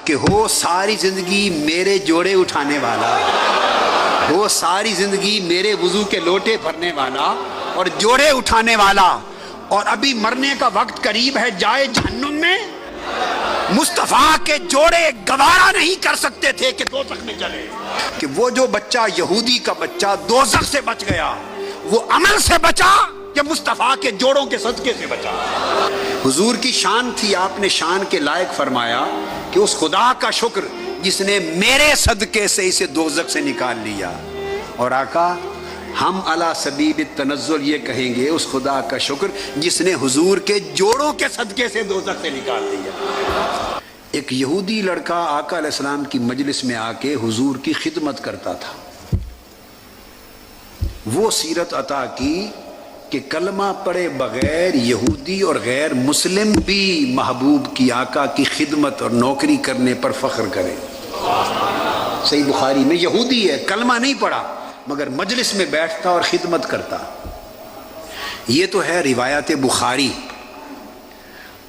کہ ہو ساری زندگی میرے جوڑے اٹھانے والا، ہو ساری زندگی میرے وضو کے لوٹے بھرنے والا اور جوڑے اٹھانے والا، اور ابھی مرنے کا وقت قریب ہے جائے جہنم میں۔ مصطفیٰ کے جوڑے گوارا نہیں کر سکتے تھے کہ دوزخ میں چلے، کہ وہ جو بچہ یہودی کا بچہ دوزخ سے بچ گیا وہ عمل سے بچا کہ مصطفیٰ کے جوڑوں کے صدقے سے بچا۔ حضور کی شان تھی، آپ نے شان کے لائق فرمایا کہ اس خدا کا شکر جس نے میرے صدقے سے اسے دوزخ سے نکال لیا۔ اور آقا ہم علی سبیل التنزل یہ کہیں گے اس خدا کا شکر جس نے حضور کے جوڑوں کے صدقے سے دوزخ سے نکال دیا۔ ایک یہودی لڑکا آقا علیہ السلام کی مجلس میں آ کے حضور کی خدمت کرتا تھا، وہ سیرت عطا کی کہ کلمہ پڑھے بغیر یہودی اور غیر مسلم بھی محبوب کی آقا کی خدمت اور نوکری کرنے پر فخر کرے۔ صحیح بخاری میں یہودی ہے، کلمہ نہیں پڑھا مگر مجلس میں بیٹھتا اور خدمت کرتا۔ یہ تو ہے روایت بخاری۔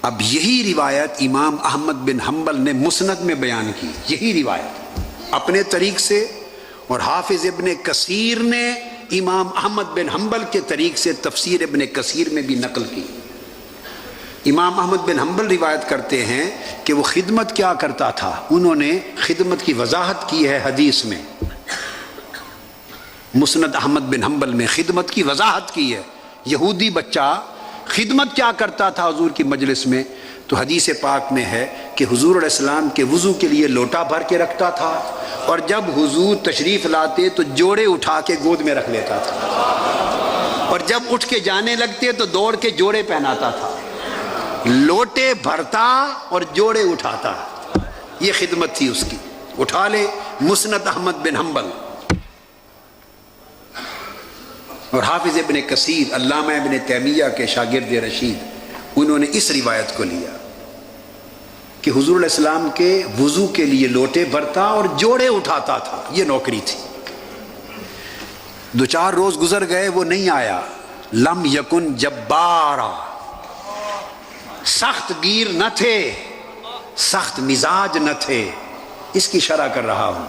اب یہی روایت امام احمد بن حنبل نے مسند میں بیان کی، یہی روایت اپنے طریق سے، اور حافظ ابن کثیر نے امام احمد بن حنبل کے طریق سے تفسیر ابن کثیر میں بھی نقل کی۔ امام احمد بن حنبل روایت کرتے ہیں کہ وہ خدمت کیا کرتا تھا، انہوں نے خدمت کی وضاحت کی ہے حدیث میں، مسند احمد بن حنبل میں خدمت کی وضاحت کی ہے۔ یہودی بچہ خدمت کیا کرتا تھا حضور کی مجلس میں، تو حدیث پاک میں ہے کہ حضور علیہ السلام کے وضو کے لیے لوٹا بھر کے رکھتا تھا، اور جب حضور تشریف لاتے تو جوڑے اٹھا کے گود میں رکھ لیتا تھا، اور جب اٹھ کے جانے لگتے تو دوڑ کے جوڑے پہناتا تھا، لوٹے بھرتا اور جوڑے اٹھاتا۔ یہ خدمت تھی اس کی۔ اٹھا لے مسند احمد بن حنبل۔ اور حافظ ابن کثیر علامہ ابن تیمیہ کے شاگرد رشید، انہوں نے اس روایت کو لیا کہ حضور علیہ السلام کے وضو کے لیے لوٹے بھرتا اور جوڑے اٹھاتا تھا، یہ نوکری تھی۔ دو چار روز گزر گئے، وہ نہیں آیا۔ لم یکن جبارا، سخت گیر نہ تھے، سخت مزاج نہ تھے، اس کی شرح کر رہا ہوں۔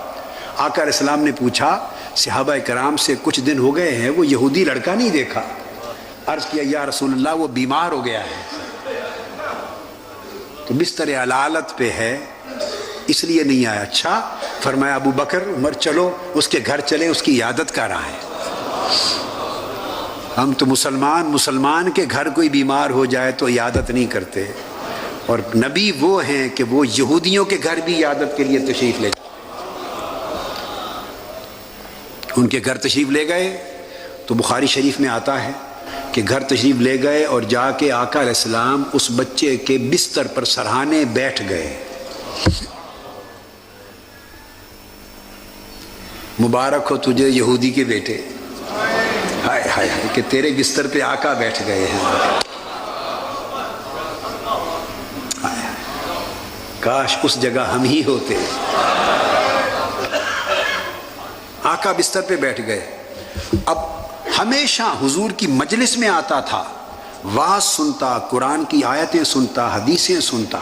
آقا علیہ السلام نے پوچھا صحابہ کرام سے، کچھ دن ہو گئے ہیں وہ یہودی لڑکا نہیں دیکھا؟ عرض کیا یا رسول اللہ وہ بیمار ہو گیا ہے، تو بستر علالت پہ ہے اس لیے نہیں آیا۔ اچھا، فرمایا ابو بکر عمر چلو اس کے گھر چلے، اس کی عیادت کر رہا ہے۔ ہم تو مسلمان کے گھر کوئی بیمار ہو جائے تو عیادت نہیں کرتے، اور نبی وہ ہیں کہ وہ یہودیوں کے گھر بھی عیادت کے لیے تشریف لے، ان کے گھر تشریف لے گئے تو بخاری شریف میں آتا ہے کہ گھر تشریف لے گئے اور جا کے آقا علیہ السلام اس بچے کے بستر پر سرہانے بیٹھ گئے۔ مبارک ہو تجھے یہودی کے بیٹے، ہائے ہائے ہائے کہ تیرے بستر پہ آقا بیٹھ گئے ہیں۔ کاش اس جگہ ہم ہی ہوتے۔ آقا بستر پہ بیٹھ گئے۔ اب ہمیشہ حضور کی مجلس میں آتا تھا، واعظ سنتا، قرآن کی آیتیں سنتا، حدیثیں سنتا،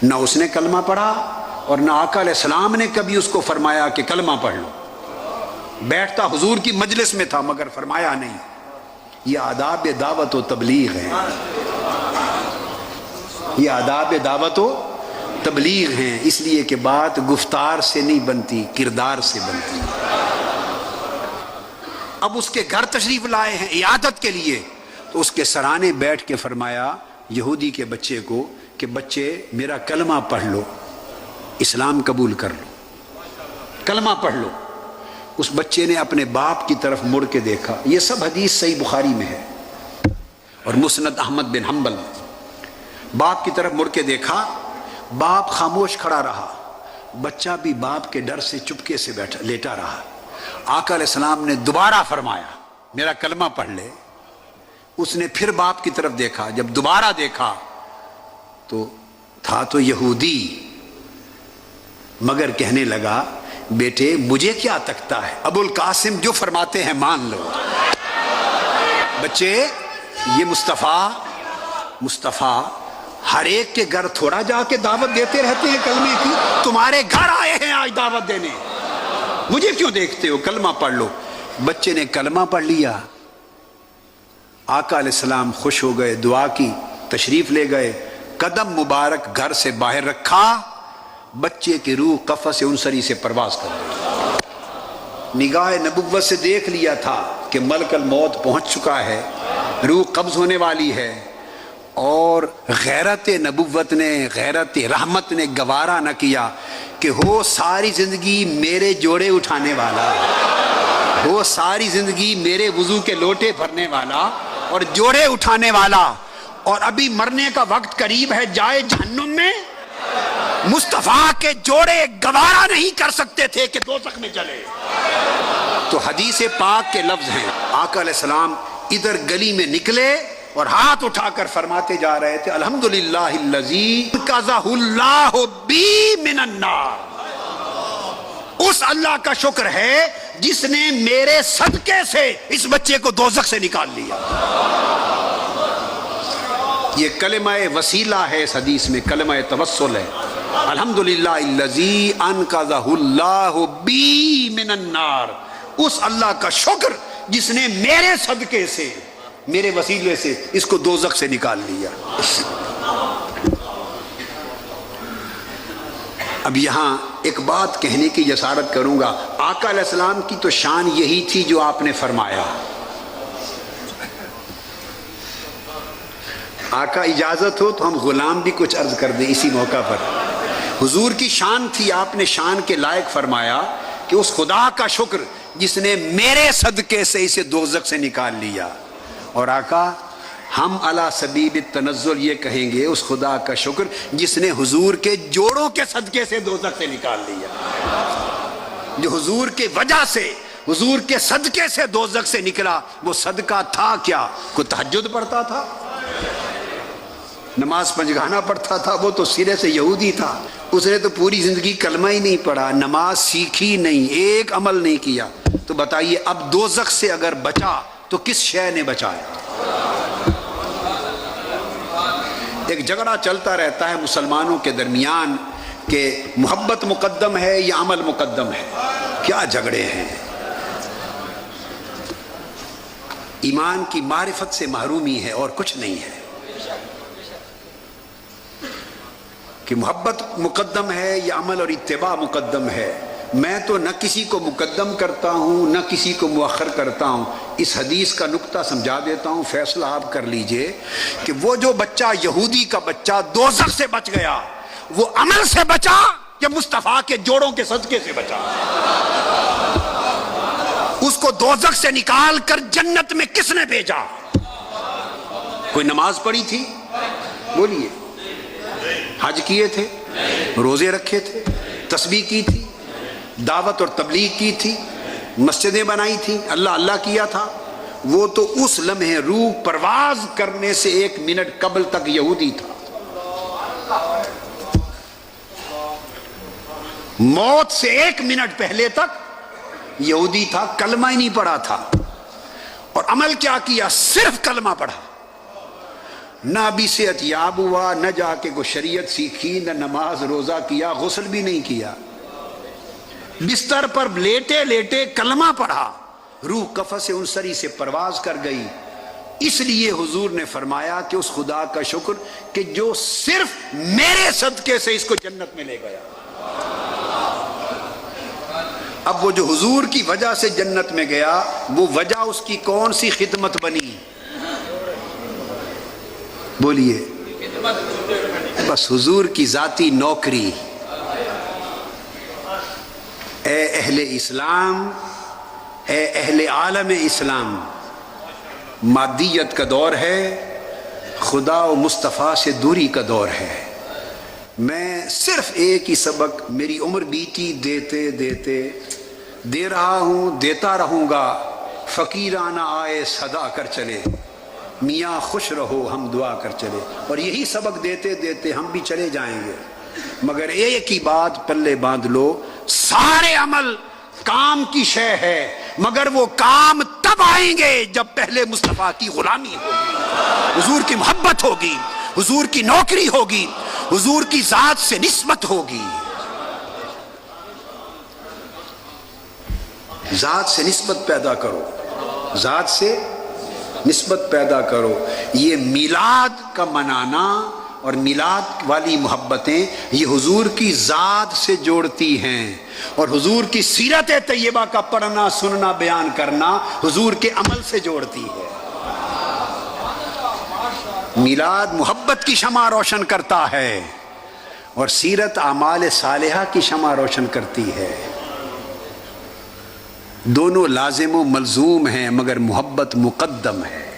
نہ اس نے کلمہ پڑھا اور نہ آقا علیہ السلام نے کبھی اس کو فرمایا کہ کلمہ پڑھ لو۔ بیٹھتا حضور کی مجلس میں تھا مگر فرمایا نہیں۔ یہ آداب دعوت و تبلیغ ہیں، یہ آداب دعوت و تبلیغ ہیں، اس لیے کہ بات گفتار سے نہیں بنتی، کردار سے بنتی۔ اب اس کے گھر تشریف لائے ہیں عیادت کے لیے، تو اس کے سرانے بیٹھ کے فرمایا یہودی کے بچے کو کہ بچے میرا کلمہ پڑھ لو، اسلام قبول کر لو، کلمہ پڑھ لو۔ اس بچے نے اپنے باپ کی طرف مڑ کے دیکھا، یہ سب حدیث صحیح بخاری میں ہے اور مسند احمد بن حنبل۔ باپ کی طرف مڑ کے دیکھا، باپ خاموش کھڑا رہا، بچہ بھی باپ کے ڈر سے چپکے سے بیٹھا لیٹا رہا۔ آقا علیہ السلام نے دوبارہ فرمایا میرا کلمہ پڑھ لے۔ اس نے پھر باپ کی طرف دیکھا، جب دوبارہ دیکھا تو تھا تو یہودی، مگر کہنے لگا بیٹے مجھے کیا تکتا ہے، ابو القاسم جو فرماتے ہیں مان لو۔ بچے یہ مصطفیٰ ہر ایک کے گھر تھوڑا جا کے دعوت دیتے رہتے ہیں کلمے کی؟ تمہارے گھر آئے ہیں آج دعوت دینے، مجھے کیوں دیکھتے ہو، کلمہ پڑھ لو۔ بچے نے کلمہ پڑھ لیا، آقا علیہ السلام خوش ہو گئے، دعا کی، تشریف لے گئے، قدم مبارک گھر سے باہر رکھا، بچے کی روح قفس انصری سے پرواز کر گئی۔ نگاہ نبوت سے دیکھ لیا تھا کہ ملک الموت پہنچ چکا ہے، روح قبض ہونے والی ہے، اور غیرت نبوت نے، غیرت رحمت نے گوارا نہ کیا کہ ہو ساری زندگی میرے جوڑے اٹھانے والا، ہو ساری زندگی میرے وضو کے لوٹے بھرنے والا اور جوڑے اٹھانے والا، اور ابھی مرنے کا وقت قریب ہے، جائے جہنم میں۔ مصطفیٰ کے جوڑے گوارا نہیں کر سکتے تھے کہ دوزخ میں چلے۔ تو حدیث پاک کے لفظ ہیں، آقا علیہ السلام ادھر گلی میں نکلے اور ہاتھ اٹھا کر فرماتے جا رہے تھے، الحمدللہ الذی انقذہ اللہ بی من النار، اس اللہ کا شکر ہے جس نے میرے صدقے سے اس بچے کو دوزخ سے نکال لیا۔ یہ کلمہ وسیلہ ہے، اس حدیث میں کلمہ توسل ہے، الحمدللہ الذی انقذہ اللہ بی من النار، اس اللہ کا شکر جس نے میرے صدقے سے، میرے وسیلے سے اس کو دوزخ سے نکال لیا۔ اب یہاں ایک بات کہنے کی جسارت کروں گا، آقا علیہ السلام کی تو شان یہی تھی جو آپ نے فرمایا۔ آقا اجازت ہو تو ہم غلام بھی کچھ عرض کر دیں اسی موقع پر۔ حضور کی شان تھی، آپ نے شان کے لائق فرمایا کہ اس خدا کا شکر جس نے میرے صدقے سے اسے دوزخ سے نکال لیا۔ اور آقا ہم علی سبیل التنزل یہ کہیں گے، اس خدا کا شکر جس نے حضور کے جوڑوں کے صدقے سے دوزخ سے نکال لیا، جو حضور کے وجہ سے، حضور کے صدقے سے دوزخ سے نکلا۔ وہ صدقہ تھا کیا؟ کوئی تہجد پڑھتا تھا، نماز پنجگانہ پڑھتا تھا؟ وہ تو سرے سے یہودی تھا، اس نے تو پوری زندگی کلمہ ہی نہیں پڑھا، نماز سیکھی نہیں، ایک عمل نہیں کیا۔ تو بتائیے اب دوزخ سے اگر بچا تو کس شے نے بچایا؟ ایک جھگڑا چلتا رہتا ہے مسلمانوں کے درمیان کہ محبت مقدم ہے یا عمل مقدم ہے۔ کیا جھگڑے ہیں! ایمان کی معرفت سے محرومی ہے اور کچھ نہیں ہے، کہ محبت مقدم ہے یا عمل اور اتباع مقدم ہے۔ میں تو نہ کسی کو مقدم کرتا ہوں نہ کسی کو مؤخر کرتا ہوں۔ اس حدیث کا نقطہ سمجھا دیتا ہوں، فیصلہ آپ کر لیجئے کہ وہ جو بچہ، یہودی کا بچہ دوزخ سے بچ گیا، وہ عمل سے بچا یا مصطفیٰ کے جوڑوں کے صدقے سے بچا؟ اس کو دوزخ سے نکال کر جنت میں کس نے بھیجا؟ کوئی نماز پڑھی تھی؟ بولیے۔ حج کیے تھے، روزے رکھے تھے، تسبیح کی تھی، دعوت اور تبلیغ کی تھی، مسجدیں بنائی تھی، اللہ اللہ کیا تھا؟ وہ تو اس لمحے روح پرواز کرنے سے 1 منٹ قبل تک یہودی تھا، موت سے 1 منٹ پہلے تک یہودی تھا، کلمہ ہی نہیں پڑھا تھا۔ اور عمل کیا کیا؟ صرف کلمہ پڑھا، نہ ابھی صحت یاب ہوا، نہ جا کے کوئی شریعت سیکھی، نہ نماز روزہ کیا، غسل بھی نہیں کیا، بستر پر لیٹے لیٹے کلمہ پڑھا، روح قفس انصری سے پرواز کر گئی۔ اس لیے حضور نے فرمایا کہ اس خدا کا شکر کہ جو صرف میرے صدقے سے اس کو جنت میں لے گیا۔ اب وہ جو حضور کی وجہ سے جنت میں گیا، وہ وجہ اس کی کون سی خدمت بنی؟ بولیے۔ بس حضور کی ذاتی نوکری۔ اے اہل اسلام، اے اہل عالم اسلام، مادیت کا دور ہے، خدا و مصطفیٰ سے دوری کا دور ہے۔ میں صرف ایک ہی سبق، میری عمر بیتی دیتے دیتے دے رہا ہوں، دیتا رہوں گا، فقیرانہ آئے صدا کر چلے، میاں خوش رہو ہم دعا کر چلے۔ اور یہی سبق دیتے دیتے ہم بھی چلے جائیں گے، مگر ایک ہی بات پلے باندھ لو، سارے عمل کام کی شے ہے، مگر وہ کام تب آئیں گے جب پہلے مصطفیٰ کی غلامی ہوگی، حضور کی محبت ہوگی، حضور کی نوکری ہوگی، حضور کی ذات سے نسبت ہوگی۔ ذات سے نسبت پیدا کرو، ذات سے نسبت پیدا کرو۔ یہ میلاد کا منانا اور میلاد والی محبتیں یہ حضور کی ذات سے جوڑتی ہیں، اور حضور کی سیرت طیبہ کا پڑھنا، سننا، بیان کرنا حضور کے عمل سے جوڑتی ہے۔ میلاد محبت کی شمع روشن کرتا ہے اور سیرت اعمال صالحہ کی شمع روشن کرتی ہے۔ دونوں لازم و ملزوم ہیں مگر محبت مقدم ہے۔